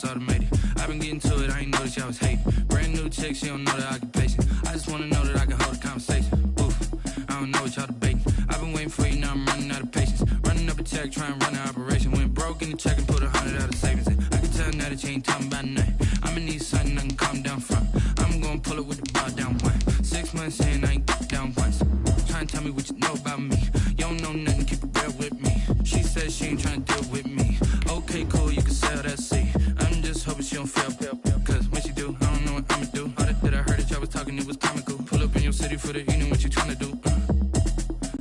it's automated. I've been getting to it, I ain't noticed y'all was hating. Brand new chick, she don't know the occupation. I just wanna know that I can hold a conversation. Oof, I don't know what y'all debating. I've been waiting for you, now I'm running out of patience. Running up a check, trying to run an operation. Went broke in the check and put 100 out of savings in. I can tell now that you ain't talking about nothing. I'ma need something I can calm down from. I'm gonna pull it with the bar down one. 6 months in, I ain't down once. Trying to tell me what you know about me. You don't know nothing, keep it real with me. She says she ain't trying to deal with me. Okay, cool, you can sell that seat. I'm just hoping she don't fail. Cause when she do, I don't know what I'ma do. All that I heard that y'all was talking, it was comical. Pull up in your city for the evening, what you trying to do?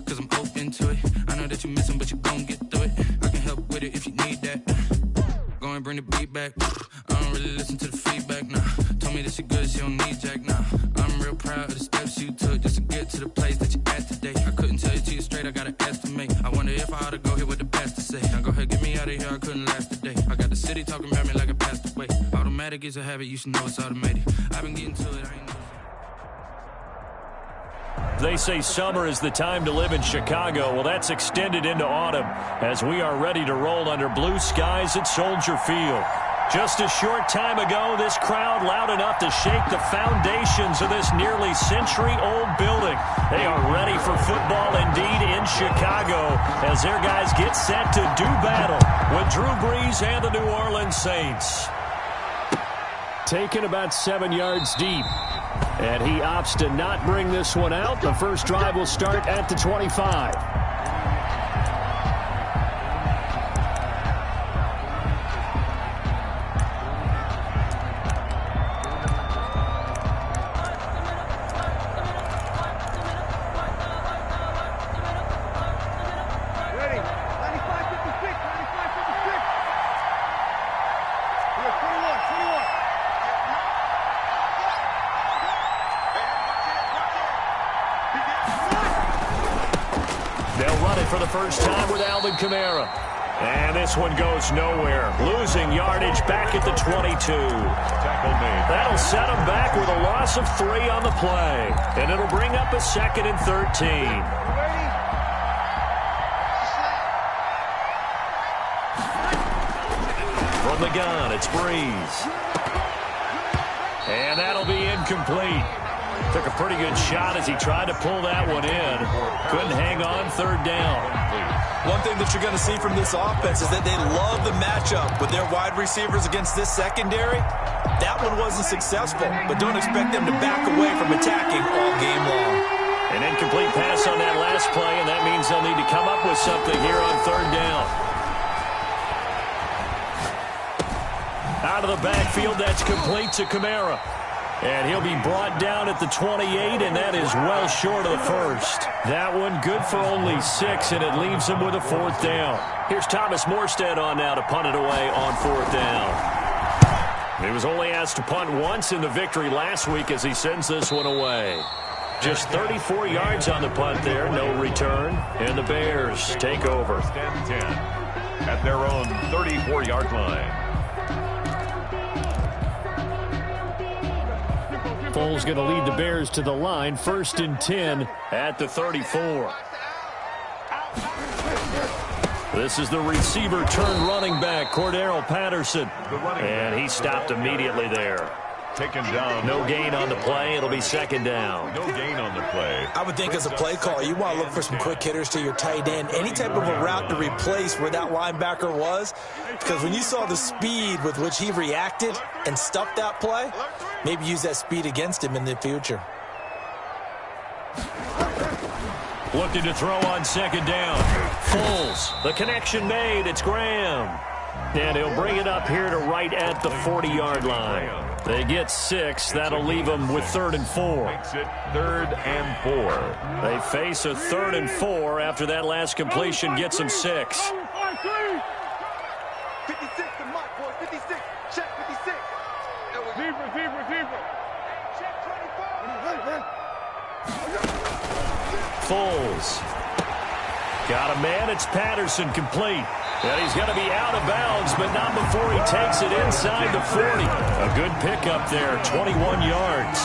Cause I'm open to it. I know that you missing, but you gon' get through it. I can help with it if you need that. Go and bring the beat back. I don't really listen to the feedback, nah. Told me that she good, she don't need jack, nah. I'm real proud of the steps you took just to get to the place that you at today. I couldn't tell you to you straight, I gotta estimate. I wonder if I ought to go here with the best to say. Now go ahead, get me out of here, I couldn't last today. I got the city talking about me like I passed away. Automatic is a habit, you should know it's automated. I've been getting to it, I ain't know. They say summer is the time to live in Chicago. Well, that's extended into autumn as we are ready to roll under blue skies at Soldier Field. Just a short time ago, this crowd loud enough to shake the foundations of this nearly century-old building. They are ready for football indeed in Chicago as their guys get set to do battle with Drew Brees and the New Orleans Saints. Taken about 7 yards deep. And he opts to not bring this one out. The first drive will start at the 25. For the first time with Alvin Kamara. And this one goes nowhere. Losing yardage back at the 22. That'll set him back with a loss of 3 on the play. And it'll bring up a 2nd and 13. From the gun, it's Brees. And that'll be incomplete. Took a pretty good shot as he tried to pull that one in. Couldn't hang on 3rd down. One thing that you're going to see from this offense is that they love the matchup with their wide receivers against this secondary. That one wasn't successful, but don't expect them to back away from attacking all game long. An incomplete pass on that last play, and that means they'll need to come up with something here on 3rd down. Out of the backfield, that's complete to Kamara. And he'll be brought down at the 28, and that is well short of the first. That one good for only 6, and it leaves him with a 4th down. Here's Thomas Morstead on now to punt it away on 4th down. He was only asked to punt once in the victory last week as he sends this one away. Just 34 yards on the punt there, no return, and the Bears take over. 10-10 at their own 34-yard line. Foles going to lead the Bears to the line. 1st and 10 at the 34. This is the receiver turned running back, Cordero Patterson. And he stopped immediately there. Taken down. No gain on the play. It'll be 2nd down. No gain on the play. I would think as a play caller, you want to look for some quick hitters to your tight end. Any type of a route to replace where that linebacker was. Because when you saw the speed with which he reacted and stuffed that play, maybe use that speed against him in the future. Looking to throw on 2nd down. Foles. The connection made. It's Graham. And he'll bring it up here to right at the 40-yard line. They get 6. That'll leave them with 3rd and 4. Makes it 3rd and 4. They face a 3rd and 4 after that last completion gets them 6. 56 to Mike, boy. 56. Check 56. Receiver. Check 24. Foles. Got a man. It's Patterson complete. And he's going to be out of bounds, but not before he takes it inside the 40. A good pickup there, 21 yards.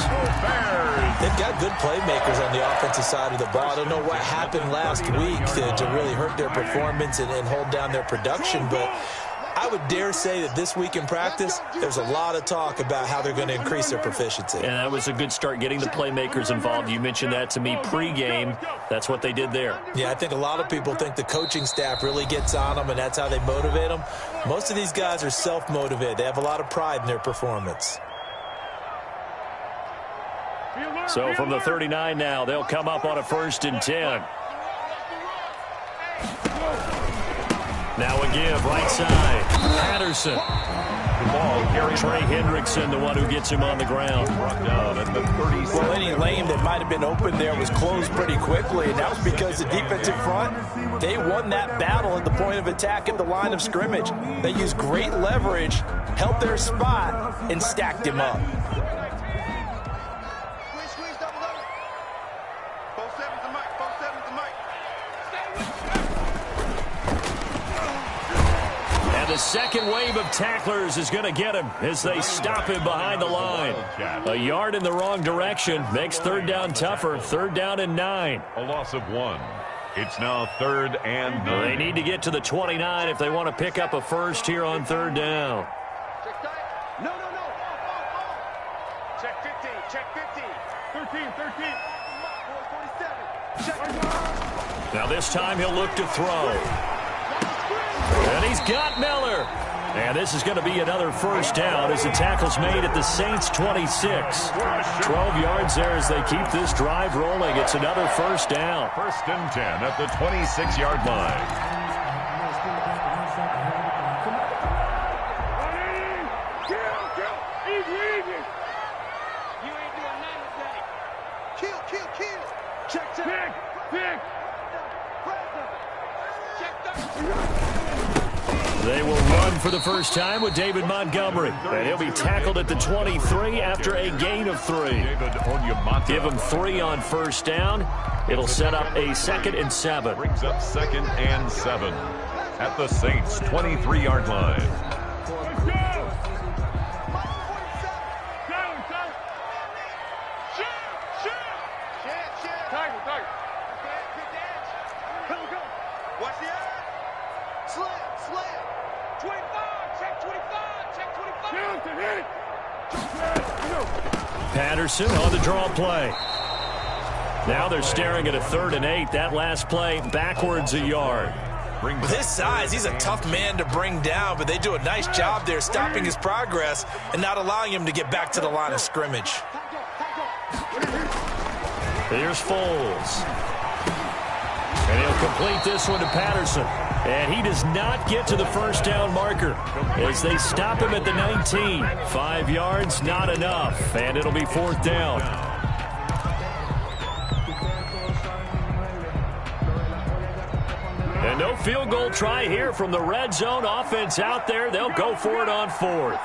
They've got good playmakers on the offensive side of the ball. I don't know what happened last week to really hurt their performance and hold down their production, but I would dare say that this week in practice, there's a lot of talk about how they're going to increase their proficiency. And that was a good start getting the playmakers involved. You mentioned that to me pregame. That's what they did there. Yeah, I think a lot of people think the coaching staff really gets on them, and that's how they motivate them. Most of these guys are self-motivated. They have a lot of pride in their performance. So from the 39 now, they'll come up on a 1st and 10. Now a give, right side. Patterson. The ball carries Trey Hendrickson, the one who gets him on the ground. brought down at the 30. Well, any lane that might have been open there was closed pretty quickly, and that was because the defensive front, they won that battle at the point of attack at the line of scrimmage. They used great leverage, held their spot, and stacked him up. Squeeze, double up. 4-7's the mic, 4-7's the mic. And the second wave of tacklers is going to get him as they stop him behind the line. A yard in the wrong direction makes 3rd down tougher. 3rd down and 9. A loss of 1. It's now 3rd and 9. They need to get to the 29 if they want to pick up a first here on 3rd down. Check tight. No. Check 15, check 15. 13. 47. Check. Now this time he'll look to throw. And he's got Miller. And this is going to be another 1st down as the tackle's made at the Saints' 26. 12 yards there as they keep this drive rolling. It's another 1st down. 1st and 10 at the 26-yard line. You ain't doing nothing today. Kill. Check. Pick. They will run for the first time with David Montgomery. And he'll be tackled at the 23 after a gain of 3. Give him 3 on 1st down. It'll set up a 2nd and 7. Brings up 2nd and 7 at the Saints' 23-yard line. Watch the eye. Slam. 25. Check 25. Patterson on the draw play. Now they're staring at a 3rd and 8. That last play backwards a yard. With his size, he's a tough man to bring down, but they do a nice job there stopping his progress and not allowing him to get back to the line of scrimmage. Here's Foles. And he'll complete this one to Patterson. And he does not get to the 1st down marker as they stop him at the 19. 5 yards, not enough. And it'll be 4th down. And no field goal try here from the red zone offense out there. They'll go for it on 4th.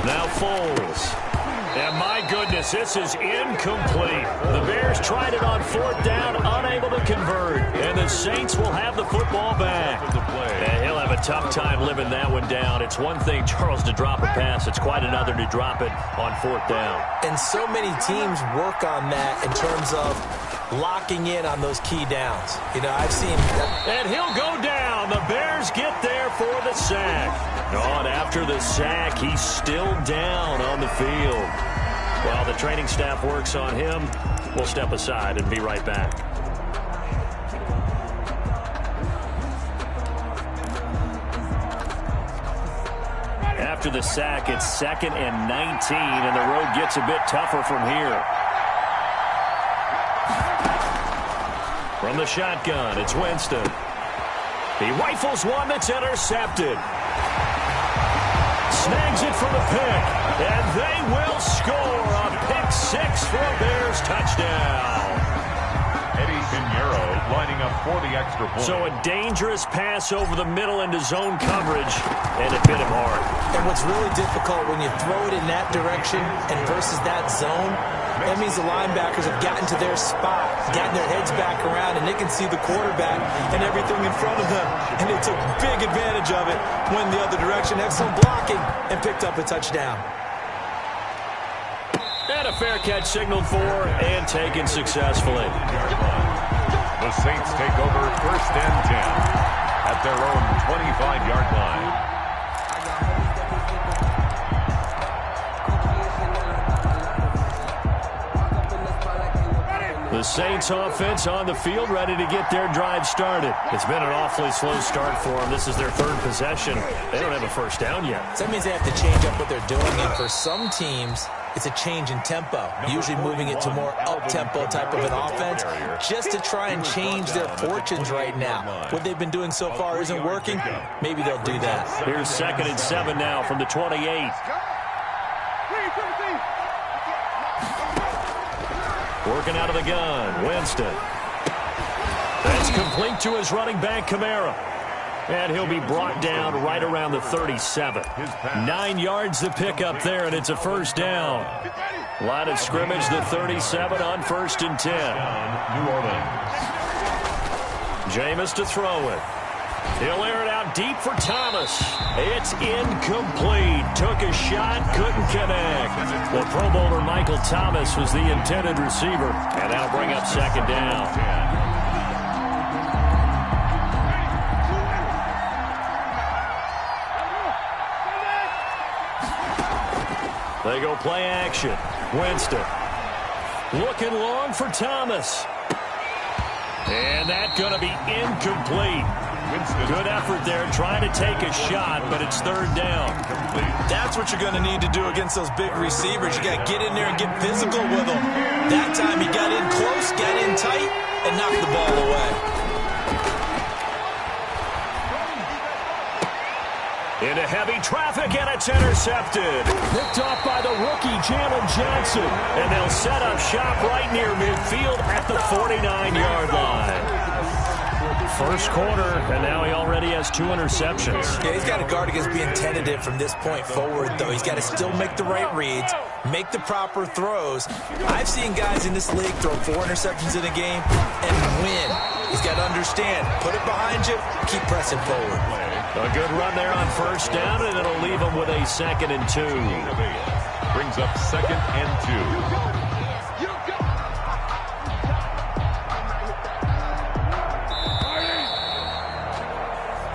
Now Foles. And my goodness, this is incomplete. The Bears tried it on 4th down, unable to convert. And the Saints will have the football back. And he'll have a tough time living that one down. It's one thing, Charles, to drop a pass. It's quite another to drop it on 4th down. And so many teams work on that in terms of locking in on those key downs. You know, I've seen that. And he'll go down. The Bears get there for the sack. On after the sack, he's still down on the field. While the training staff works on him, we'll step aside and be right back. After the sack, it's 2nd and 19, and the road gets a bit tougher from here. From the shotgun, it's Winston. He rifles one that's intercepted. Snags it for the pick, and they will score a pick 6 for a Bears touchdown. Eddie Pinheiro lining up for the extra point. So a dangerous pass over the middle into zone coverage, and it hit him hard. And what's really difficult when you throw it in that direction and versus that zone, That means the linebackers have gotten to their spot, gotten their heads back around, and they can see the quarterback and everything in front of them. And they took big advantage of it, went the other direction, excellent blocking, and picked up a touchdown. And a fair catch signaled for and taken successfully. The Saints take over 1st and 10 at their own 25-yard line. The Saints offense on the field, ready to get their drive started. It's been an awfully slow start for them. This is their 3rd possession. They don't have a first down yet. So that means they have to change up what they're doing, and for some teams, it's a change in tempo, usually moving it to more up-tempo type of an offense just to try and change their fortunes right now. What they've been doing so far isn't working. Maybe they'll do that. Here's 2nd and 7 now from the 28. Working out of the gun, Winston. That's complete to his running back, Kamara. And he'll be brought down right around the 37. 9 yards to pick up there, and it's a first down. Line of scrimmage, the 37 on 1st and 10. New Orleans. Jameis to throw it. He'll air it out deep for Thomas. It's incomplete. Took a shot, couldn't connect. Well, Pro Bowler Michael Thomas was the intended receiver. And that'll bring up 2nd down. They go play action. Winston. Looking long for Thomas. And that's going to be incomplete. Good effort there, trying to take a shot, but it's 3rd down. That's what you're going to need to do against those big receivers. You got to get in there and get physical with them. That time he got in close, got in tight, and knocked the ball away. Into heavy traffic, and it's intercepted. Picked off by the rookie, Jalen Johnson. And they'll set up shop right near midfield at the 49-yard line. First quarter, and now he already has 2 interceptions. Yeah, he's got to guard against being tentative from this point forward, though. He's got to still make the right reads, make the proper throws. I've seen guys in this league throw 4 interceptions in a game and win. He's got to understand, put it behind you, keep pressing forward. A good run there on first down, and it'll leave him with a 2nd and 2. Brings up 2nd and 2.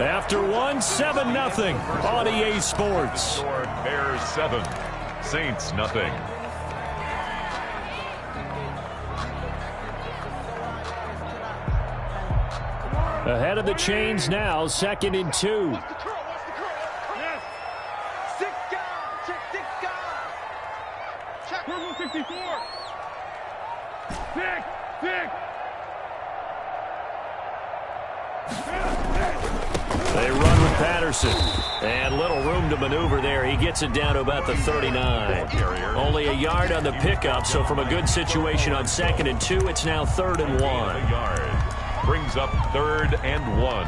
After 1, 7-0 on EA Sports. Bears 7, Saints nothing. Ahead of the chains now, 2nd and 2. Yes. 6 guys. Check 6 guys. Check 164. 6. They run with Patterson. And little room to maneuver there. He gets it down to about the 39. Only a yard on the pickup, so from a good situation on 2nd and 2, it's now 3rd and 1. A yard. Brings up 3rd and 1.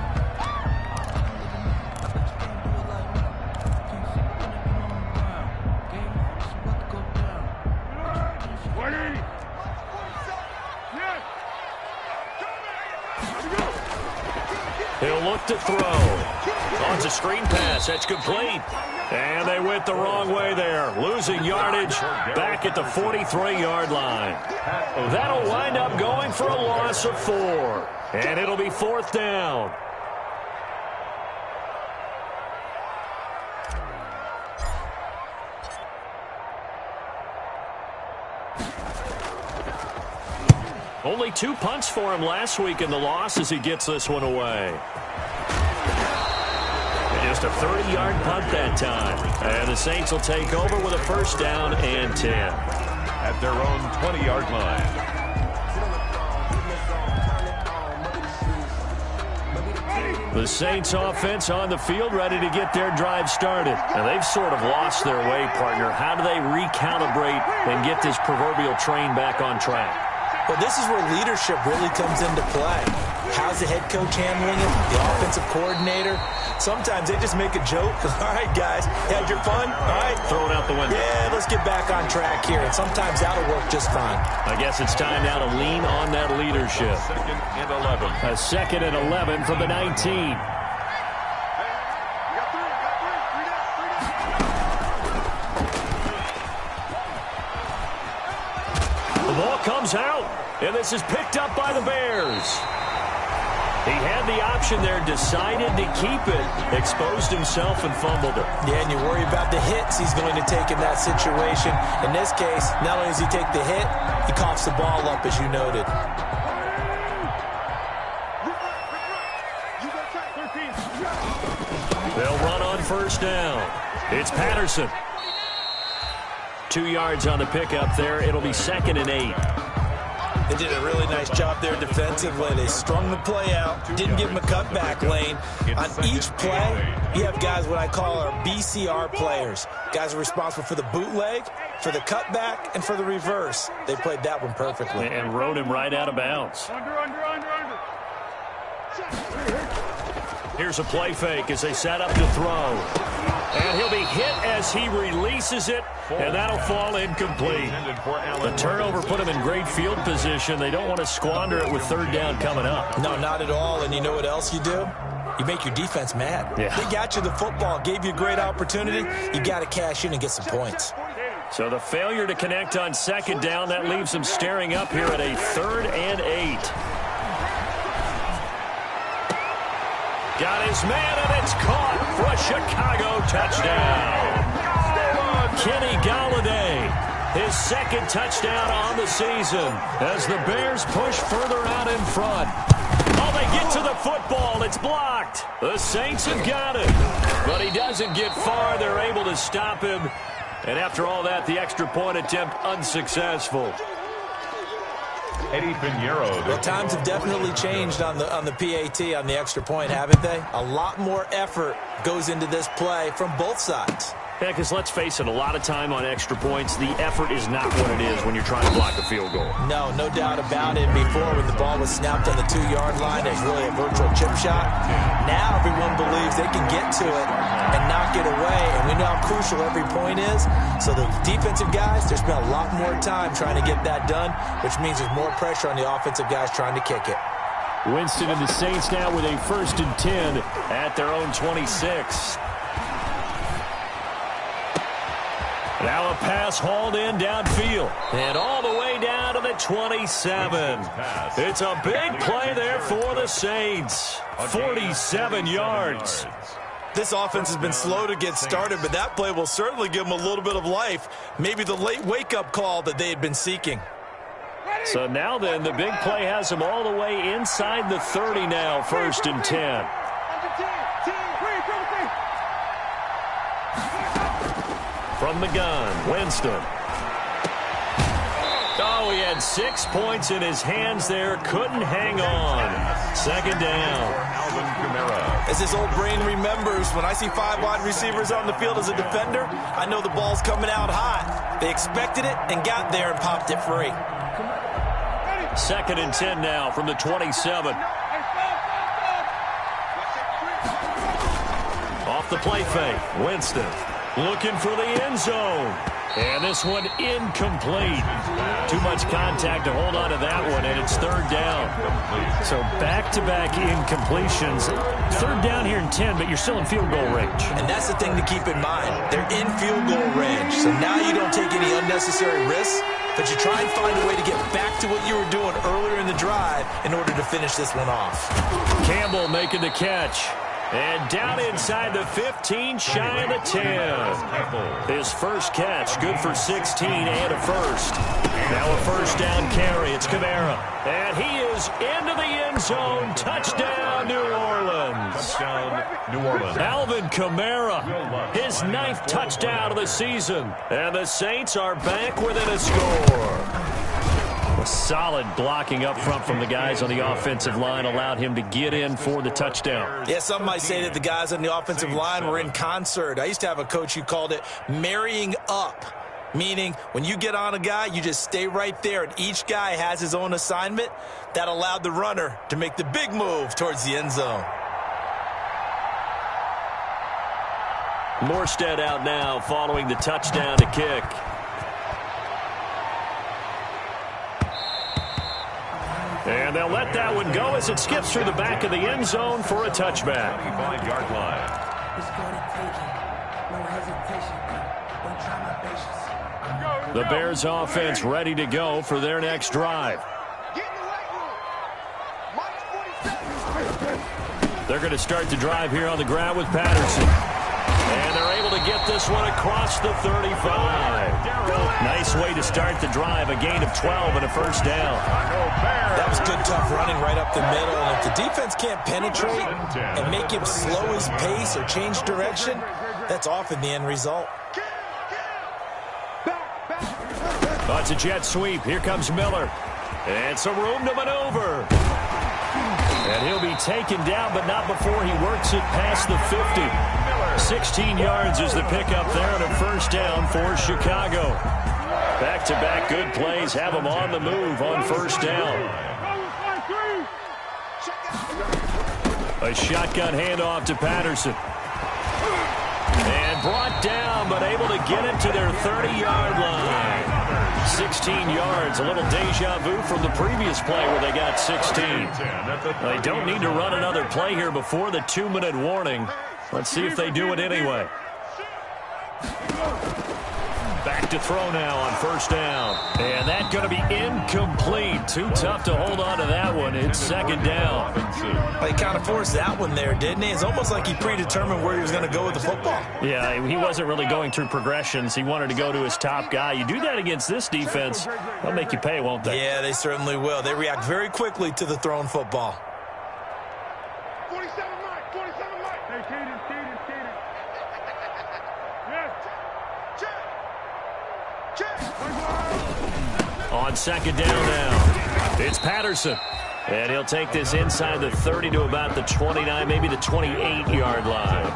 He'll look to throw. Oh, it's a screen pass. That's complete. And they went the wrong way there. Losing yardage back at the 43-yard line. That'll wind up going for a loss of 4. And it'll be 4th down. Only 2 punts for him last week in the loss as he gets this one away. Just a 30-yard punt that time. And the Saints will take over with a first down and 10. At their own 20-yard line. The Saints offense on the field ready to get their drive started. And they've sort of lost their way, partner. How do they recalibrate and get this proverbial train back on track? Well, this is where leadership really comes into play. How's the head coach handling it? The offensive coordinator? Sometimes they just make a joke. All right, guys, had your fun? All right. Throw it out the window. Yeah, let's get back on track here. And sometimes that'll work just fine. I guess it's time now to lean on that leadership. Second and 11. A 2nd and 11 from the 19. The ball comes out, and this is picked up by the Bears. He had the option there, decided to keep it, exposed himself and fumbled it. Yeah, and you worry about the hits he's going to take in that situation. In this case, not only does he take the hit, he coughs the ball up, as you noted. They'll run on first down. It's Patterson. 2 yards on the pickup there. It'll be 2nd and 8. They did a really nice job there defensively. They strung the play out, didn't give him a cutback lane. On each play, you have guys what I call our BCR players. Guys are responsible for the bootleg, for the cutback, and for the reverse. They played that one perfectly. And rode him right out of bounds. Here's a play fake as they set up to throw. And he'll be hit as he releases it, and that'll fall incomplete. The turnover put him in great field position. They don't want to squander it with 3rd down coming up. No, not at all. And you know what else you do? You make your defense mad. Yeah. They got you the football, gave you a great opportunity. You got to cash in and get some points. So the failure to connect on 2nd down, that leaves them staring up here at a 3rd and 8. Got his man, and it's caught for a Chicago touchdown. Kenny Golladay, his 2nd touchdown on the season as the Bears push further out in front. Oh, they get to the football. It's blocked. The Saints have got it, but he doesn't get far. They're able to stop him. And after all that, the extra point attempt unsuccessful. Eddie Pinheiro. Well, times have definitely changed on the PAT, on the extra point, haven't they? A lot more effort goes into this play from both sides. Yeah, because let's face it, a lot of time on extra points, the effort is not what it is when you're trying to block a field goal. No doubt about it. Before, when the ball was snapped on the 2-yard line, it was really a virtual chip shot. Now everyone believes they can get to it and knock it away, and we know how crucial every point is. So the defensive guys, there's been a lot more time trying to get that done, which means there's more pressure on the offensive guys trying to kick it. Winston and the Saints now with a 1st and 10 at their own 26. Now a pass hauled in downfield and all the way down to the 27. It's a big play there for the Saints. 47 yards. This offense has been slow to get started, but that play will certainly give them a little bit of life. Maybe the late wake-up call that they had been seeking. So now then, the big play has them all the way inside the 30 now, 1st and 10. From the gun, Winston. Oh, he had 6 points in his hands there. Couldn't hang on. 2nd down. As his old brain remembers, when I see 5 wide receivers on the field as a defender, I know the ball's coming out hot. They expected it and got there and popped it free. 2nd and 10 now from the 27. Off the play fake, Winston looking for the end zone. And this one incomplete. Too much contact to hold on to that one, and it's 3rd down. So back-to-back incompletions. 3rd down here in 10, but you're still in field goal range. And that's the thing to keep in mind. They're in field goal range. So now you don't take any unnecessary risks, but you try and find a way to get back to what you were doing earlier in the drive in order to finish this one off. Campbell making the catch. And down inside the 15, shy of the 10. His first catch, good for 16 and a 1st. Now a 1st down carry. It's Kamara. And he is into the end zone. Touchdown, New Orleans. Touchdown, New Orleans. Alvin Kamara, his 9th touchdown of the season. And the Saints are back within a score. Solid blocking up front from the guys on the offensive line allowed him to get in for the touchdown. Yeah, some might say that the guys on the offensive line were in concert. I used to have a coach who called it marrying up. Meaning, when you get on a guy, you just stay right there, and each guy has his own assignment. That allowed the runner to make the big move towards the end zone. Morstead out now following the touchdown to kick. And they'll let that one go as it skips through the back of the end zone for a touchback. 25-yard line. The Bears offense ready to go for their next drive. They're going to start the drive here on the ground with Patterson. And they're able to get this one across the 35. Nice way to start the drive, a gain of 12 and a first down. That was good, tough running right up the middle. And if the defense can't penetrate and make him slow his pace or change direction, that's often the end result. Oh, it's a jet sweep. Here comes Miller. And some room to maneuver. And he'll be taken down, but not before he works it past the 50. 16 yards is the pickup there and a first down for Chicago. Back-to-back good plays have them on the move on first down. A shotgun handoff to Patterson. And brought down, but able to get it to their 30-yard line. 16 yards, a little deja vu from the previous play where they got 16. They don't need to run another play here before the 2-minute warning. Let's see if they do it anyway. Back to throw now on first down. And that's going to be incomplete. Too tough to hold on to that one. It's second down. He kind of forced that one there, didn't he? It's almost like he predetermined where he was going to go with the football. Yeah, he wasn't really going through progressions. He wanted to go to his top guy. You do that against this defense, they'll make you pay, won't they? Yeah, they certainly will. They react very quickly to the thrown football. 47 Mike, 47 Mike. Hey, Kaden. On second down now, it's Patterson. And he'll take this inside the 30 to about the 29, maybe the 28-yard line.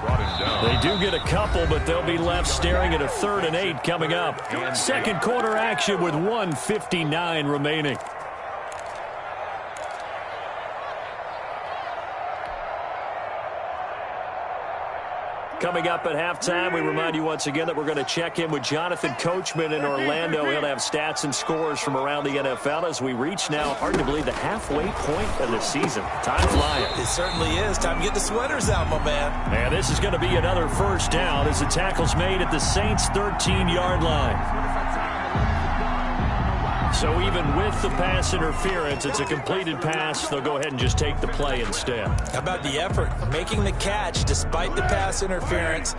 They do get a couple, but they'll be left staring at a 3rd and 8 coming up. Second quarter action with 1:59 remaining. Coming up at halftime, we remind you once again that we're going to check in with Jonathan Coachman in Orlando. He'll have stats and scores from around the NFL as we reach now, hard to believe, the halfway point of the season. Time flying. It certainly is. Time to get the sweaters out, my man. And this is going to be another first down as the tackle's made at the Saints' 13-yard line. So even with the pass interference, it's a completed pass. They'll go ahead and just take the play instead. How about the effort? Making the catch despite the pass interference.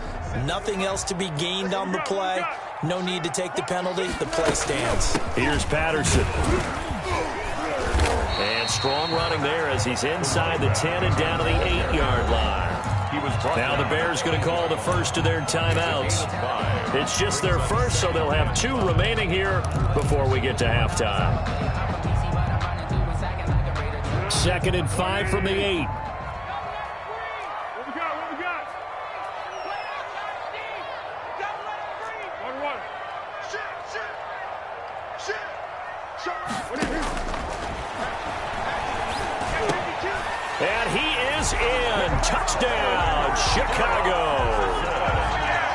Nothing else to be gained on the play. No need to take the penalty. The play stands. Here's Patterson. And strong running there as he's inside the 10 and down to the 8-yard line. Now the Bears going to call the first of their timeouts. It's just their first, so they'll have 2 remaining here before we get to halftime. 2nd and 5 from the 8. What we got? And he is in. Touchdown, Chicago.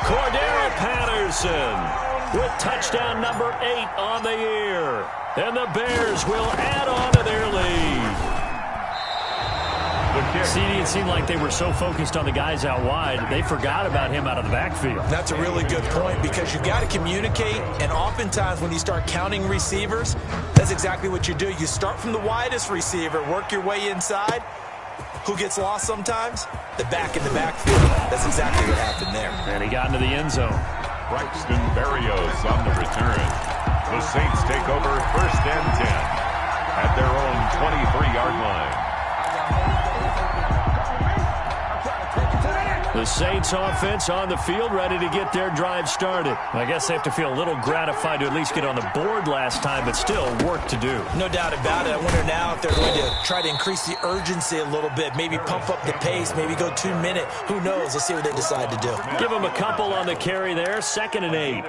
Cordero Patterson with touchdown number 8 on the year. And the Bears will add on to their lead. It seemed like they were so focused on the guys out wide, they forgot about him out of the backfield. That's a really good point because you got to communicate, and oftentimes when you start counting receivers, that's exactly what you do. You start from the widest receiver, work your way inside. Who gets lost sometimes? The back in the backfield. That's exactly what happened there. And he got into the end zone. Braxton Berrios on the return. The Saints take over 1st and 10 at their own 23-yard line. The Saints offense on the field, ready to get their drive started. I guess they have to feel a little gratified to at least get on the board last time, but still work to do. No doubt about it. I wonder now if they're going to try to increase the urgency a little bit, maybe pump up the pace, maybe go 2-minute. Who knows? Let's see what they decide to do. Give them a couple on the carry there. 2nd and 8.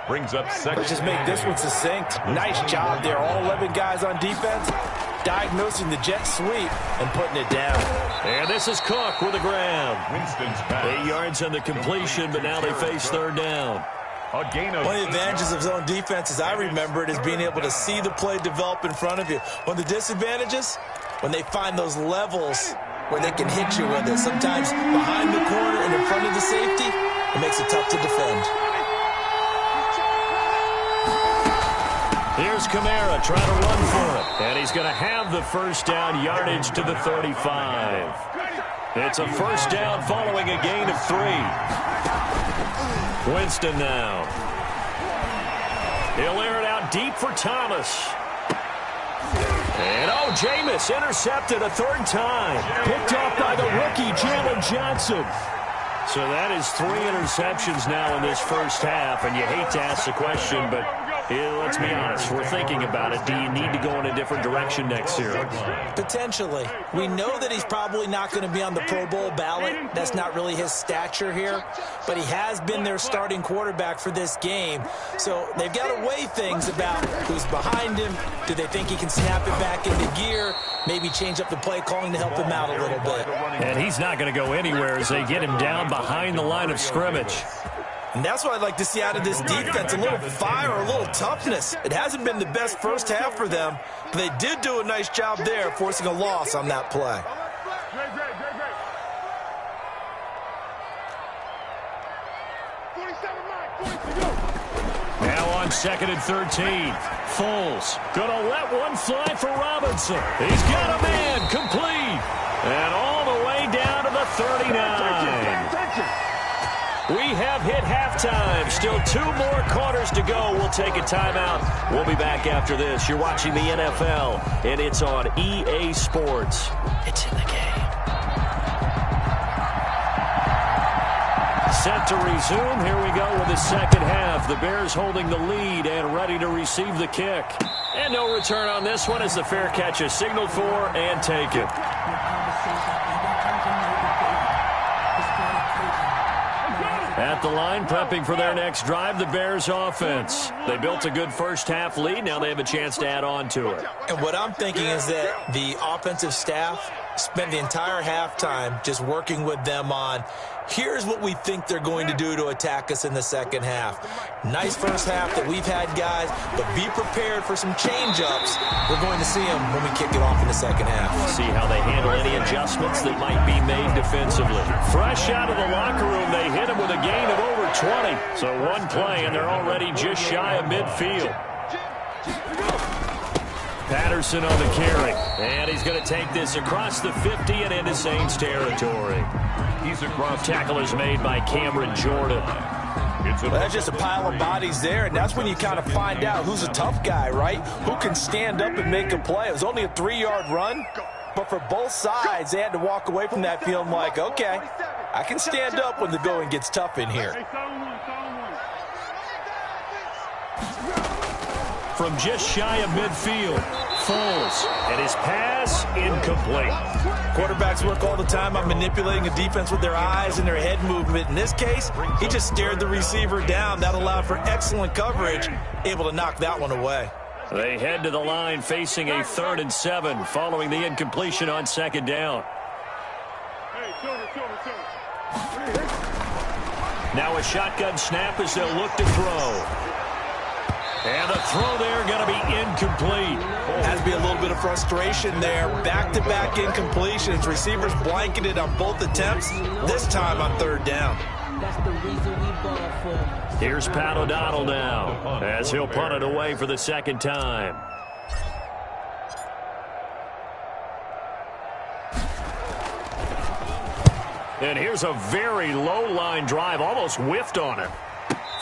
brings up second. Let's just make this one succinct. Nice job there. All 11 guys on defense diagnosing the jet sweep and putting it down. And this is Cook with a grab. Winston's pass. 8 yards on the completion, but now they face third down. A gain of One of the advantages of zone defense, as I remember it, is being able to see the play develop in front of you. One of the disadvantages, when they find those levels where they can hit you with it. Sometimes behind the corner and in front of the safety, it makes it tough to defend. Here's Kamara trying to run for it. And he's going to have the first down, yardage to the 35. It's a first down following a gain of 3. Winston now. He'll air it out deep for Thomas. And, Jameis intercepted a third time. Picked off by the rookie, Jalen Johnson. So that is 3 interceptions now in this first half, and you hate to ask the question, but let's be honest, we're thinking about it. Do you need to go in a different direction next year? Potentially. We know that he's probably not going to be on the Pro Bowl ballot. That's not really his stature here, but he has been their starting quarterback for this game. So they've got to weigh things about who's behind him. Do they think he can snap it back into gear? Maybe change up the play calling to help him out a little bit. And he's not going to go anywhere as they get him down behind the line of scrimmage. And that's what I'd like to see out of this defense, a little fire, a little toughness. It hasn't been the best first half for them, but they did do a nice job there, forcing a loss on that play. Now on 2nd and 13. Foles gonna let one fly for Robinson. He's got a man complete. And all the way down to the 39. We have hit halftime. Still 2 more quarters to go. We'll take a timeout. We'll be back after this. You're watching the NFL, and it's on EA Sports. It's in the game. Set to resume. Here we go with the second half. The Bears holding the lead and ready to receive the kick. And no return on this one as the fair catch is signaled for and taken. At the line, prepping for their next drive, the Bears offense. They built a good first half lead. Now they have a chance to add on to it. And what I'm thinking is that the offensive staff spent the entire halftime just working with them on, here's what we think they're going to do to attack us in the second half. Nice first half that we've had, guys, but be prepared for some change-ups. We're going to see them when we kick it off in the second half. See how they handle any adjustments that might be made defensively. Fresh out of the locker room, they hit him with a gain of over 20. So one play, and they're already just shy of midfield. Patterson on the carry. And he's going to take this across the 50 and into Saints territory. He's across. Tackle is made by Cameron Jordan. Well, that's just a pile of bodies there, and that's when you kind of find out who's a tough guy, right? Who can stand up and make a play. It was only a 3-yard run, but for both sides, they had to walk away from that feeling like, okay, I can stand up when the going gets tough in here. From just shy of midfield, Foles, and his pass incomplete. Quarterbacks work all the time on manipulating a defense with their eyes and their head movement. In this case, he just stared the receiver down. That allowed for excellent coverage, able to knock that one away. They head to the line facing a 3rd and 7 following the incompletion on 2nd down. Now a shotgun snap as they'll look to throw. And the throw there going to be incomplete. Has to be a little bit of frustration there. Back-to-back incompletions. Receivers blanketed on both attempts, this time on 3rd down. Here's Pat O'Donnell now as he'll punt it away for the 2nd time. And here's a very low line drive, almost whiffed on it.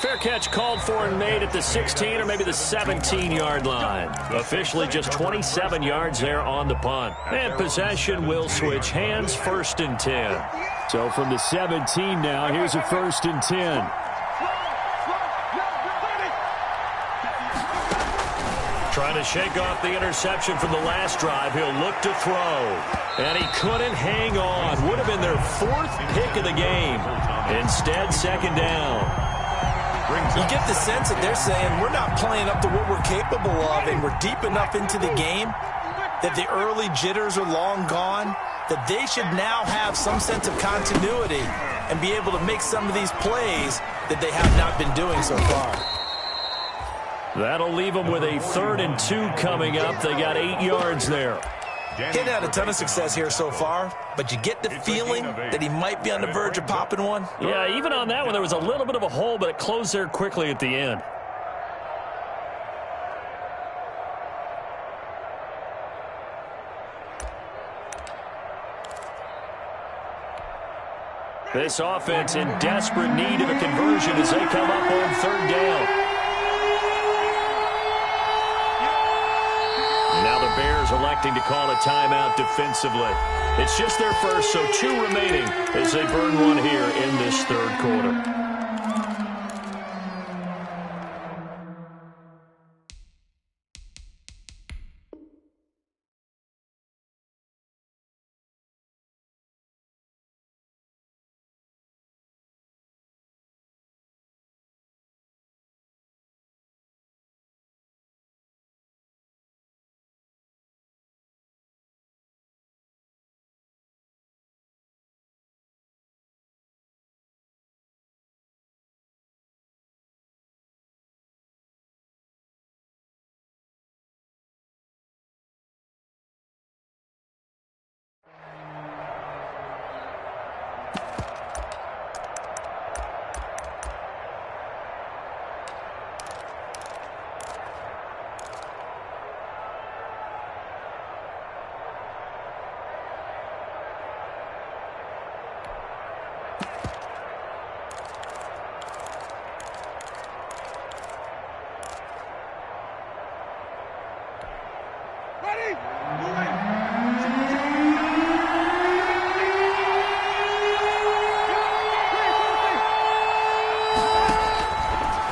Fair catch called for and made at the 16 or maybe the 17-yard line. Officially just 27 yards there on the punt. And possession will switch hands, 1st and 10. So from the 17 now, here's a 1st and 10. Trying to shake off the interception from the last drive. He'll look to throw. And he couldn't hang on. Would have been their 4th pick of the game. Instead, 2nd down. You get the sense that they're saying we're not playing up to what we're capable of, and we're deep enough into the game that the early jitters are long gone, that they should now have some sense of continuity and be able to make some of these plays that they have not been doing so far. That'll leave them with a 3rd and 2 coming up. They got 8 yards there. He's had a ton of success here so far, but you get the feeling that he might be on the verge of popping one. Yeah, even on that one, there was a little bit of a hole, but it closed there quickly at the end. This offense in desperate need of a conversion as they come up on 3rd down. Now the Bears electing to call a timeout defensively. It's just their first, so 2 remaining as they burn one here in this 3rd quarter.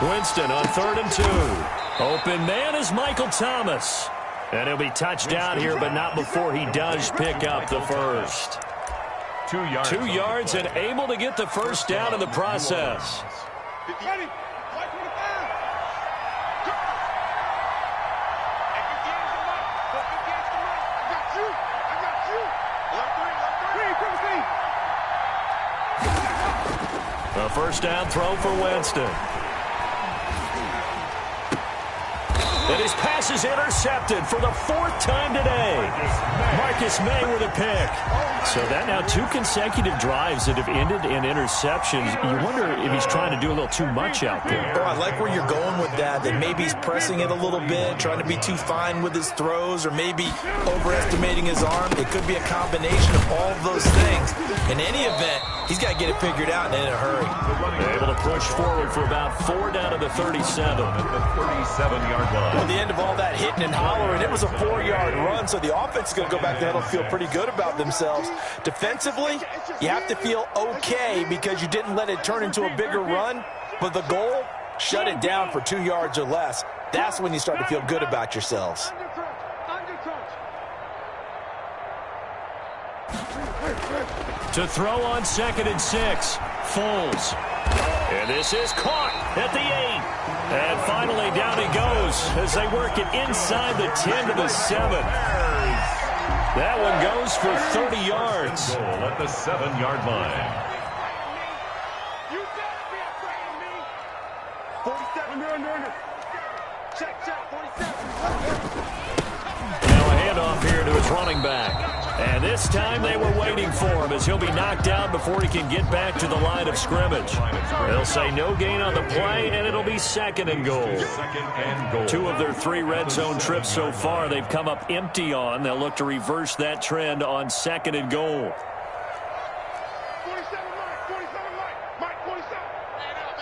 Winston on 3rd and 2. Open man is Michael Thomas. And he'll be touched out here, but not before he does pick up the first. 2 yards. 2 yards and able to get the first down in the process. A first down throw for Winston. And his pass is intercepted for the 4th time today. Marcus May with a pick. So that now 2 consecutive drives that have ended in interceptions. You wonder if he's trying to do a little too much out there. Oh, I like where you're going with that maybe he's pressing it a little bit, trying to be too fine with his throws, or maybe overestimating his arm. It could be a combination of all of those things. In any event, he's got to get it figured out and in a hurry. They're able to push forward for about 4 down to the 37. At the 37-yard line. At the end of all that hitting and hollering, it was a 4-yard run, so the offense is going to go back there and feel pretty good about themselves. Defensively, you have to feel okay because you didn't let it turn into a bigger run, but the goal, shut it down for 2 yards or less. That's when you start to feel good about yourselves. To throw on 2nd and 6, Foles. And this is caught at the 8. And finally down he goes as they work it inside the 10 to the 7. That one goes for 30 yards. Goal at the 7-yard line. 47, check, 47. Now a handoff here to his running back. And this time they were waiting for him as he'll be knocked down before he can get back to the line of scrimmage. They'll say no gain on the play, and it'll be 2nd and goal. 2nd and goal. 2 of their 3 red zone trips so far they've come up empty on. They'll look to reverse that trend on 2nd and goal. 47, Mike, 47. Man out.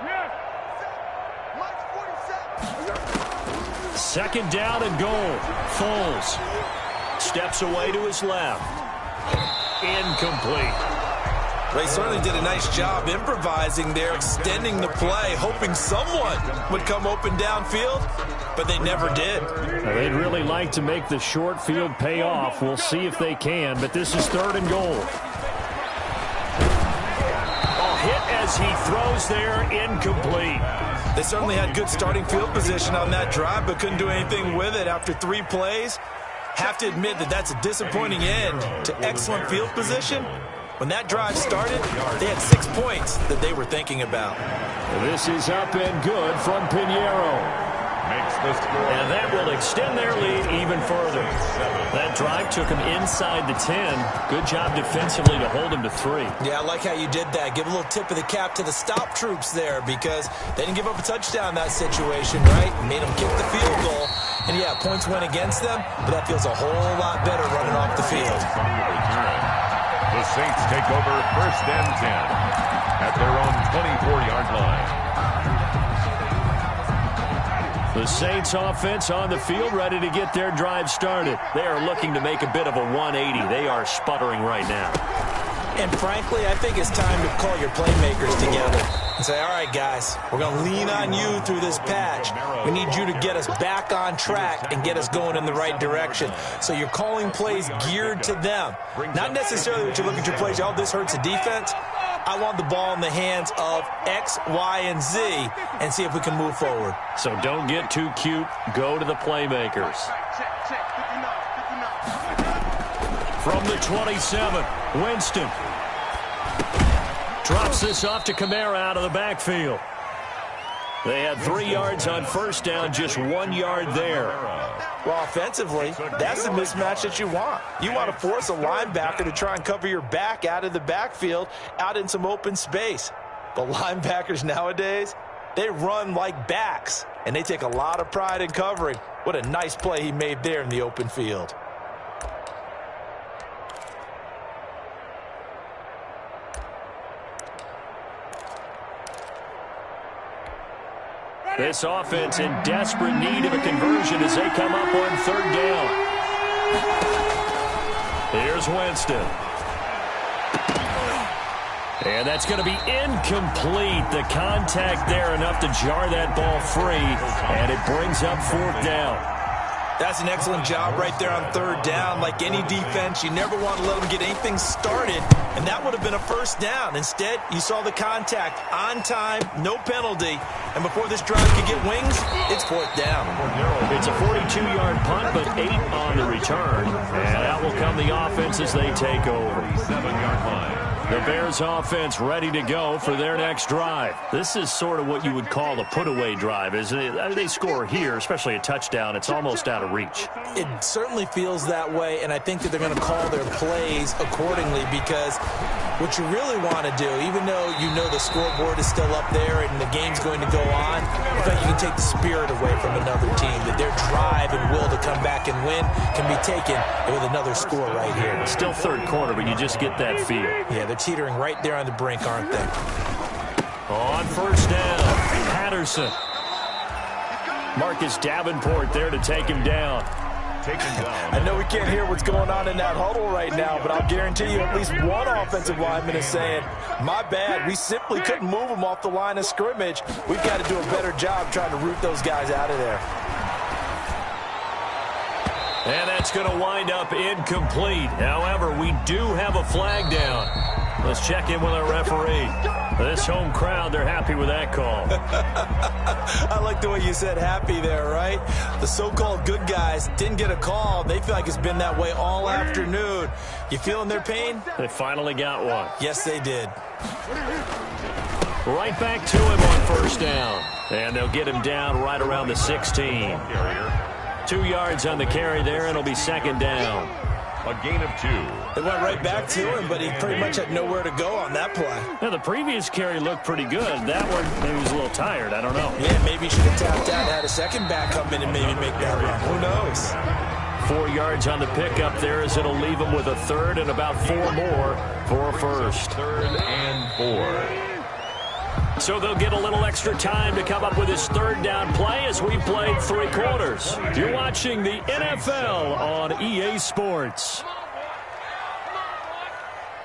Yes. Mike's 47. 2nd down and goal. Foles steps away to his left. Incomplete. They certainly did a nice job improvising there, extending the play, hoping someone would come open downfield, but they never did. They'd really like to make the short field pay off. We'll see if they can, but this is 3rd and goal. Oh, hit as he throws there, incomplete. They certainly had good starting field position on that drive, but couldn't do anything with it after 3 plays. Have to admit that that's a disappointing end to excellent field position. When that drive started, they had 6 points that they were thinking about. This is up and good from Pinheiro. Makes the score. And that will extend their lead even further. That drive took them inside the 10. Good job defensively to hold them to 3. Yeah, I like how you did that. Give a little tip of the cap to the stop troops there because they didn't give up a touchdown in that situation, right? Made them kick the field goal. And, yeah, points went against them, but that feels a whole lot better running off the field. The Saints take over 1st and 10 at their own 24-yard line. The Saints offense on the field ready to get their drive started. They are looking to make a bit of a 180. They are sputtering right now. And frankly, I think it's time to call your playmakers together and say, all right, guys, we're going to lean on you through this patch. We need you to get us back on track and get us going in the right direction. So you're calling plays geared to them. Not necessarily that you look at your plays, oh, this hurts the defense. I want the ball in the hands of X, Y, and Z and see if we can move forward. So don't get too cute. Go to the playmakers. From the 27, Winston. Drops this off to Kamara out of the backfield. They had 3 yards on 1st down, just 1 yard there. Well, offensively, that's the mismatch that you want. You want to force a linebacker to try and cover your back out of the backfield, out in some open space. But linebackers nowadays, they run like backs, and they take a lot of pride in covering. What a nice play he made there in the open field. This offense in desperate need of a conversion as they come up on 3rd down. Here's Winston. And that's going to be incomplete. The contact there enough to jar that ball free, and it brings up 4th down. That's an excellent job right there on 3rd down. Like any defense, you never want to let them get anything started, and that would have been a 1st down. Instead, you saw the contact on time, no penalty, and before this drive could get wings, it's 4th down. It's a 42-yard punt, but 8 on the return, and that will come the offense as they take over. 7-yard line. The Bears offense ready to go for their next drive. This is sort of what you would call a put-away drive, isn't it? They score here, especially a touchdown. It's almost out of reach. It certainly feels that way, and I think that they're going to call their plays accordingly because what you really want to do, even though you know the scoreboard is still up there and the game's going to go on, I think you can take the spirit away from another team, that their drive and will to come back and win can be taken with another score right here. Still 3rd quarter, but you just get that feel. Yeah, they're teetering right there on the brink, aren't they? On 1st down, Patterson. Marcus Davenport there to take him down. I know we can't hear what's going on in that huddle right now, but I'll guarantee you at least one offensive lineman is saying, my bad, we simply couldn't move them off the line of scrimmage. We've got to do a better job trying to root those guys out of there. And that's going to wind up incomplete. However, we do have a flag down. Let's check in with our referee. This home crowd, they're happy with that call. I like the way you said happy there, right? The so-called good guys didn't get a call. They feel like it's been that way all afternoon. You feeling their pain? They finally got one. Yes, they did. Right back to him on 1st down. And they'll get him down right around the 16. 2 yards on the carry there, and it'll be 2nd down. A gain of 2. They went right back to him, but he pretty much had nowhere to go on that play. Now, the previous carry looked pretty good. That one, maybe he was a little tired. I don't know. Yeah, maybe he should have tapped out and had a second back come in and maybe make that run. Who knows? 4 yards on the pickup there as it'll leave him with a 3rd and about 4 more for a 1st. 3rd and 4. So they'll get a little extra time to come up with his 3rd down play as we played 3 quarters. You're watching the NFL on EA Sports.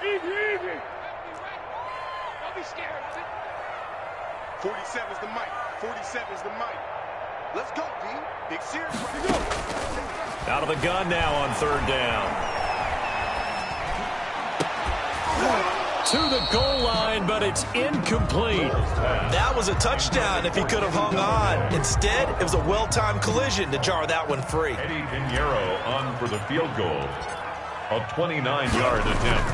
Easy. Don't be scared. 47 is the mic. 47 is the mic. Let's go, D. Big series. Ready to go. Out of the gun now on 3rd down. to the goal line, but it's incomplete. That was a touchdown if he could have hung on. Instead, it was a well-timed collision to jar that one free. Eddie Pinheiro on for the field goal. A 29-yard attempt.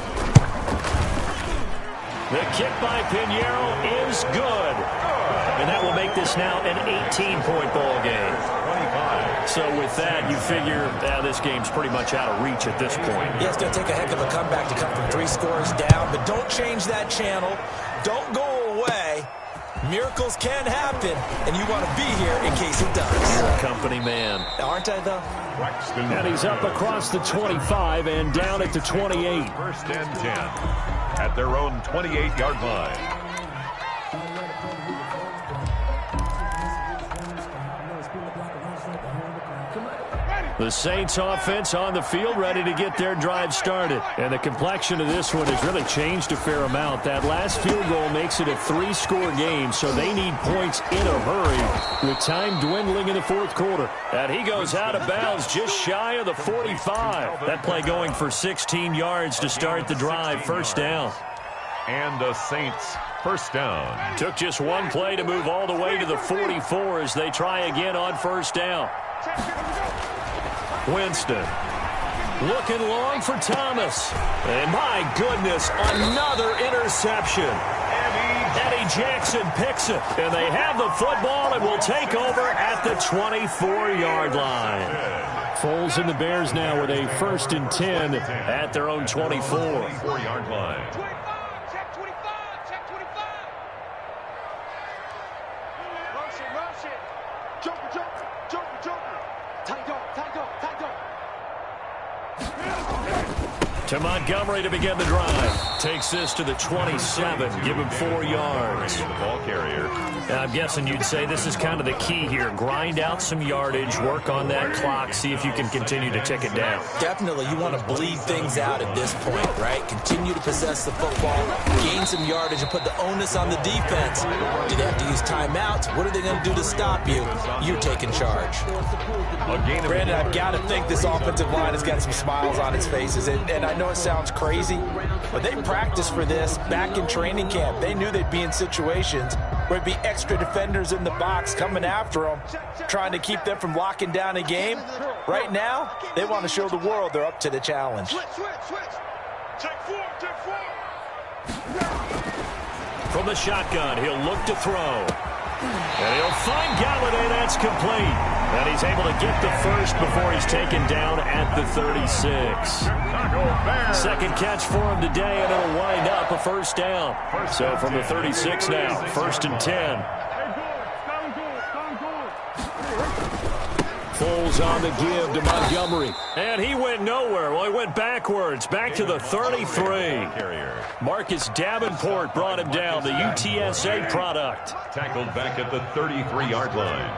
The kick by Pinheiro is good. And that will make this now an 18-point ball game. 25. So with that, you figure this game's pretty much out of reach at this point. Yeah, it's going to take a heck of a comeback to come from 3 scores down, but don't change that channel. Don't go away. Miracles can happen, and you want to be here in case it does. You're a company man. Aren't I, though? And he's up across the 25 and down at the 28. First and 10 at their own 28-yard line. The Saints offense on the field, ready to get their drive started. And the complexion of this one has really changed a fair amount. That last field goal makes it a 3-score game, so they need points in a hurry with time dwindling in the fourth quarter. And he goes out of bounds just shy of the 45. That play going for 16 yards to start the drive. First down. And the Saints first down. Took just one play to move all the way to the 44 as they try again on first down. Winston looking long for Thomas. And my goodness, another interception. Eddie Jackson picks it. And they have the football and will take over at the 24-yard line. Foles and the Bears now with a 1st and 10 at their own 24. 24-yard line. Check 25. Check 25. Rush it. Joker. Tight dog. To Montgomery to begin the drive. Takes this to the 27. Give him 4 yards. The ball carrier. I'm guessing you'd say this is kind of the key here. Grind out some yardage, work on that clock, see if you can continue to tick it down. Definitely, you want to bleed things out at this point, right? Continue to possess the football, gain some yardage, and put the onus on the defense. Do they have to use timeouts? What are they going to do to stop you? You're taking charge. Brandon, I've got to think this offensive line has got some smiles on its faces, and I know it sounds crazy, but they practiced for this back in training camp. They knew they'd be in situations where it'd be extra defenders in the box coming after them, trying to keep them from locking down a game. Right now, they want to show the world they're up to the challenge. Check four. From the shotgun, he'll look to throw. And he'll find Galladay. That's complete. And he's able to get the first before he's taken down at the 36. Second catch for him today, and it'll wind up a first down. So from the 36 now, 1st and 10. Foles on the give to Montgomery. And he went nowhere. Well, he went backwards, back to the 33. Marcus Davenport brought him down, the UTSA product. Tackled back at the 33-yard line.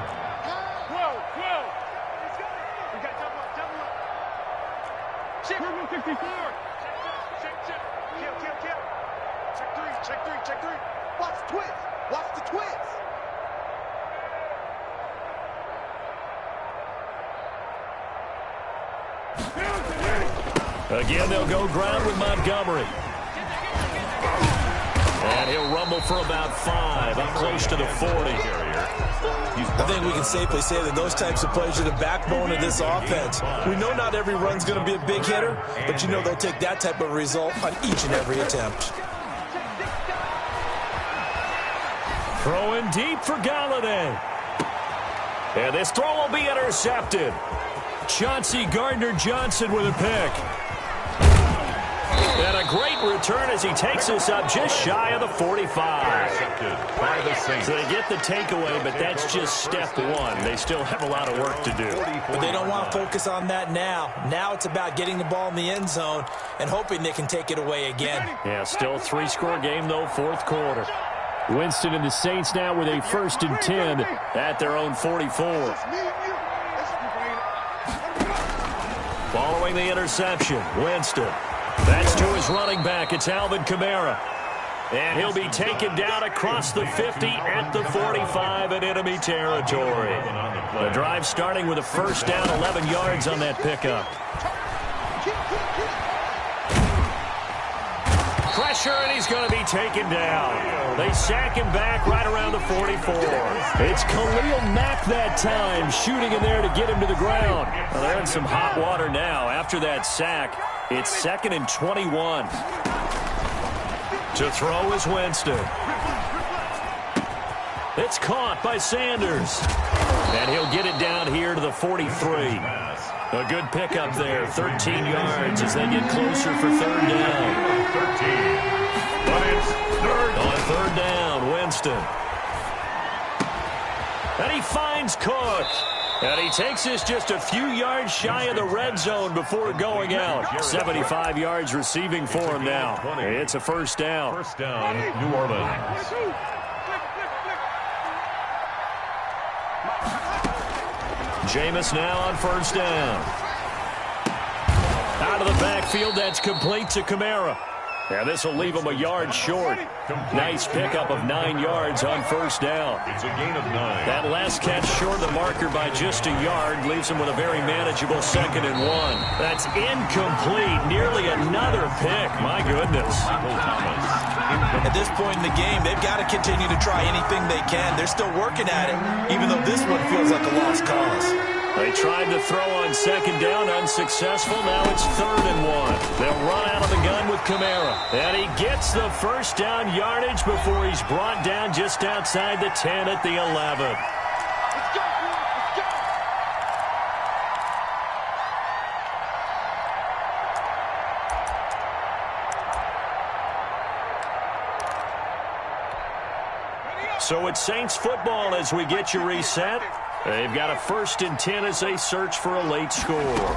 Check three. Watch the twist. Again, they'll go ground with Montgomery. And he'll rumble for about 5, up close to the 40. I think we can safely say that those types of plays are the backbone of this offense. We know not every run's going to be a big hitter, but you know they'll take that type of result on each and every attempt. Throwing deep for Galladay. And this throw will be intercepted. Chauncey Gardner-Johnson with a pick. And a great return as he takes us up just shy of the 45. So they get the takeaway, but that's just step one. They still have a lot of work to do. But they don't want to focus on that now. Now it's about getting the ball in the end zone and hoping they can take it away again. Yeah, still a 3-score game, though, fourth quarter. Winston and the Saints now with a 1st and 10 at their own 44. Following the interception, Winston. That's to his running back. It's Alvin Kamara. And he'll be taken down across the 50 at the 45 in enemy territory. The drive starting with a first down, 11 yards on that pickup. pressure, and he's going to be taken down. They sack him back right around the 44. It's Khalil Mack that time, shooting in there to get him to the ground. Well, they're in some hot water now. After that sack, it's 2nd and 21. To throw is Winston. It's caught by Sanders. And he'll get it down here to the 43. A good pickup there, 13 yards as they get closer for 3rd down. 13. But it's 3rd. On 3rd down, Winston. And he finds Cook. And he takes this just a few yards shy of the red zone before going out. 75 yards receiving for him now. It's a 1st down. 1st down, New Orleans. Jameis now on 1st down. Out of the backfield, that's complete to Kamara. Yeah, this will leave him a yard short. Nice pickup of 9 yards on 1st down. It's a gain of 9. That last catch short of the marker by just a yard leaves him with a very manageable 2nd and 1. That's incomplete. Nearly another pick. My goodness. At this point in the game, they've got to continue to try anything they can. They're still working at it, even though this one feels like a lost cause. They tried to throw on 2nd down, unsuccessful. Now it's 3rd and 1. They'll run out of the gun with Kamara. And he gets the 1st down yardage before he's brought down just outside the 10 at the 11. Let's go, let's go. So it's Saints football as we get you reset. They've got a 1st and 10 as they search for a late score.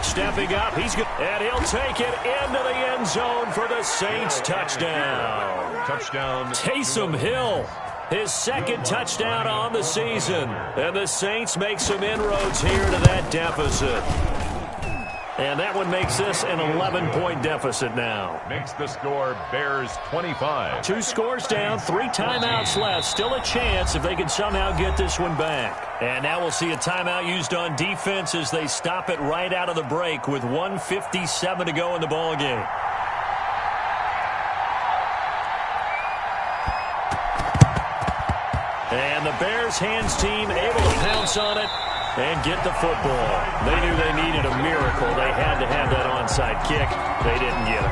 Stepping up, and he'll take it into the end zone for the Saints touchdown. Touchdown. Taysom Hill, his 2nd touchdown on the season. And the Saints make some inroads here to that deficit. And that one makes this an 11-point deficit now. Makes the score Bears 25. 2 scores down, 3 timeouts left. Still a chance if they can somehow get this one back. And now we'll see a timeout used on defense as they stop it right out of the break with 1:57 to go in the ballgame. And the Bears hands team able to pounce on it and get the football. They knew they needed a miracle. They had to have that onside kick. They didn't get it.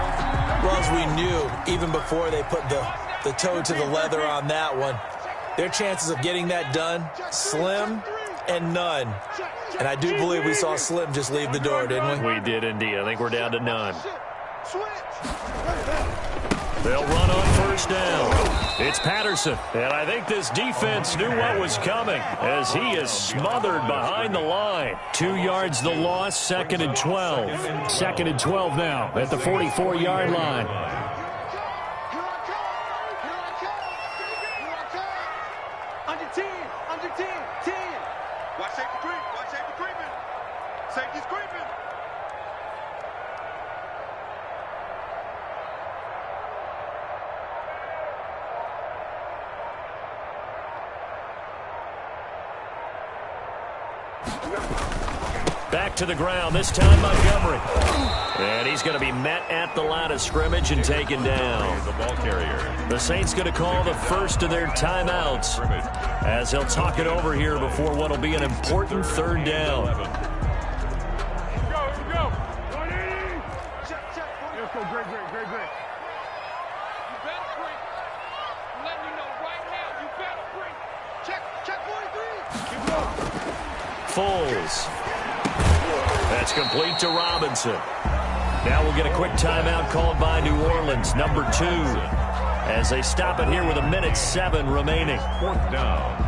Well, as we knew, even before they put the toe to the leather on that one, their chances of getting that done, slim and none. And I do believe we saw Slim just leave the door, didn't we? We did indeed. I think we're down to none. They'll run on 1st down. It's Patterson. And I think this defense knew what was coming as he is smothered behind the line. 2 yards the loss, 2nd and 12. 2nd and 12 now at the 44-yard line. Under 10, 10. Watch safety creep, watch safety creeping. Safety's creeping. Back to the ground, this time Montgomery. And he's going to be met at the line of scrimmage and taken down. The ball carrier. The Saints going to call the first of their timeouts as they'll talk it over here before what will be an important 3rd down. Let's go. Check. Let's go, great. You better break. I'm letting you know right now, you better break. Check 43. Keep going. Foles. That's complete to Robinson. Now we'll get a quick timeout called by New Orleans, number 2, as they stop it here with 1:07 remaining. 4th down.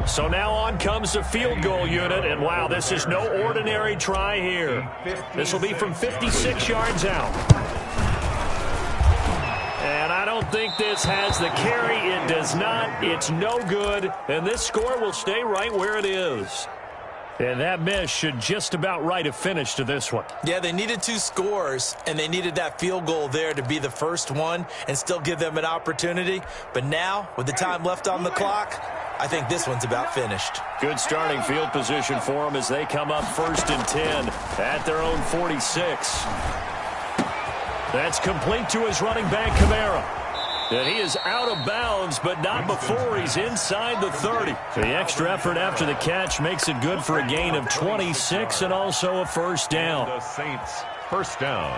So now on comes the field goal unit, and wow, this is no ordinary try here. This will be from 56 yards out. And I don't think this has the carry. It does not. It's no good, and this score will stay right where it is. And that miss should just about right a finish to this one. Yeah, they needed 2 scores, and they needed that field goal there to be the first one and still give them an opportunity. But now, with the time left on the clock, I think this one's about finished. Good starting field position for them as they come up 1st and 10 at their own 46. That's complete to his running back, Kamara. And he is out of bounds, but not before he's inside the 30. The extra effort after the catch makes it good for a gain of 26 and also a first down. The Saints, first down.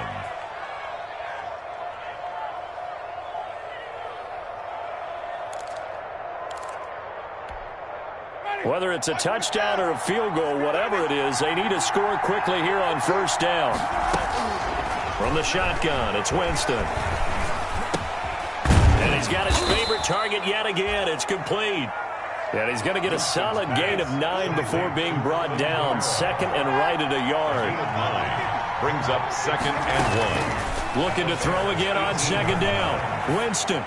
Whether it's a touchdown or a field goal, whatever it is, they need to score quickly here on first down. From the shotgun, it's Winston. And he's got his favorite target yet again. It's complete. And he's going to get a solid gain of 9 before being brought down. Second and right at a yard. Brings up second and 1. Looking to throw again on second down. Winston.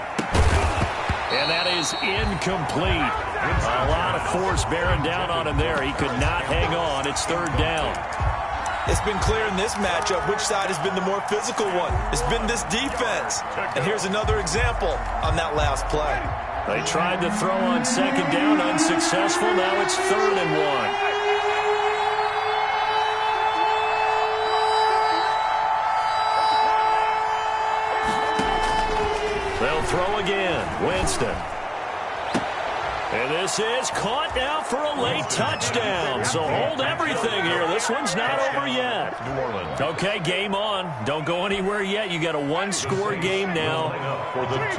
And that is incomplete. A lot of force bearing down on him there. He could not hang on. It's third down. It's been clear in this matchup which side has been the more physical one. It's been this defense. And here's another example on that last play. They tried to throw on second down, unsuccessful. Now it's third and 1. They'll throw again. Winston. And this is caught now for a late touchdown. So hold everything here. This one's not over yet. New Orleans. Okay, game on. Don't go anywhere yet. You got a one-score game now.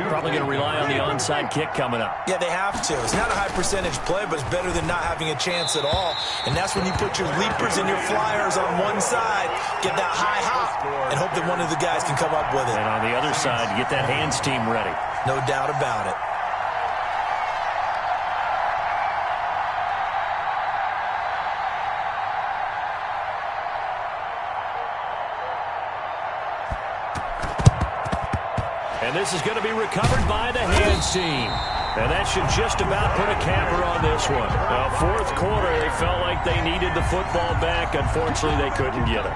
Probably going to rely on the onside kick coming up. Yeah, they have to. It's not a high-percentage play, but it's better than not having a chance at all. And that's when you put your leapers and your flyers on one side, get that high hop, and hope that one of the guys can come up with it. And on the other side, get that hands team ready. No doubt about it. And this is going to be recovered by the hands team. And that should just about put a capper on this one. Fourth quarter, they felt like they needed the football back. Unfortunately, they couldn't get it.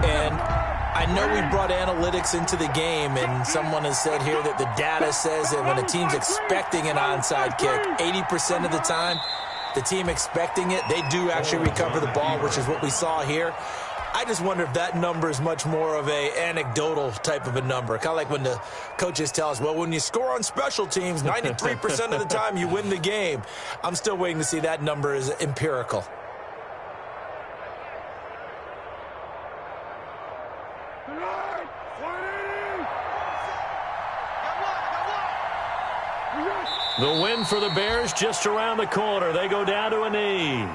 And I know we brought analytics into the game, and someone has said here that the data says that when a team's expecting an onside kick, 80% of the time, the team expecting it, they do actually recover the ball, which is what we saw here. I just wonder if that number is much more of a anecdotal type of a number. Kind of like when the coaches tell us, well, when you score on special teams, 93% of the time you win the game. I'm still waiting to see that number is empirical. The win for the Bears just around the corner. They go down to a knee.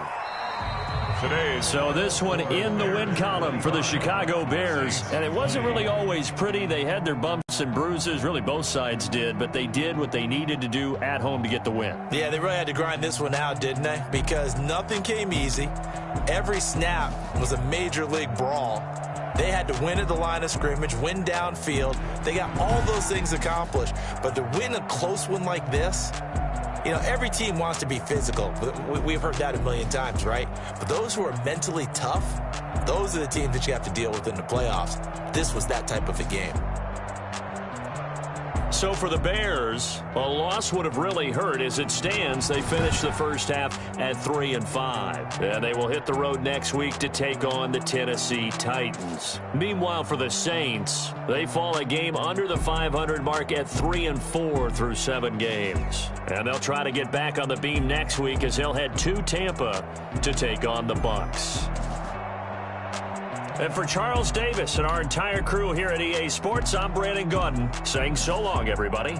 So this one in the win column for the Chicago Bears. And it wasn't really always pretty. They had their bumps and bruises. Really, both sides did. But they did what they needed to do at home to get the win. Yeah, they really had to grind this one out, didn't they? Because nothing came easy. Every snap was a major league brawl. They had to win at the line of scrimmage, win downfield. They got all those things accomplished. But to win a close one like this, you know, every team wants to be physical. We've heard that a million times, right? But those who are mentally tough, those are the teams that you have to deal with in the playoffs. This was that type of a game. So for the Bears, a loss would have really hurt. As it stands, they finished the first half at 3-5. And they will hit the road next week to take on the Tennessee Titans. Meanwhile, for the Saints, they fall a game under the 500 mark at 3-4 through 7 games. And they'll try to get back on the beam next week as they'll head to Tampa to take on the Bucs. And for Charles Davis and our entire crew here at EA Sports, I'm Brandon Gaudin saying so long, everybody.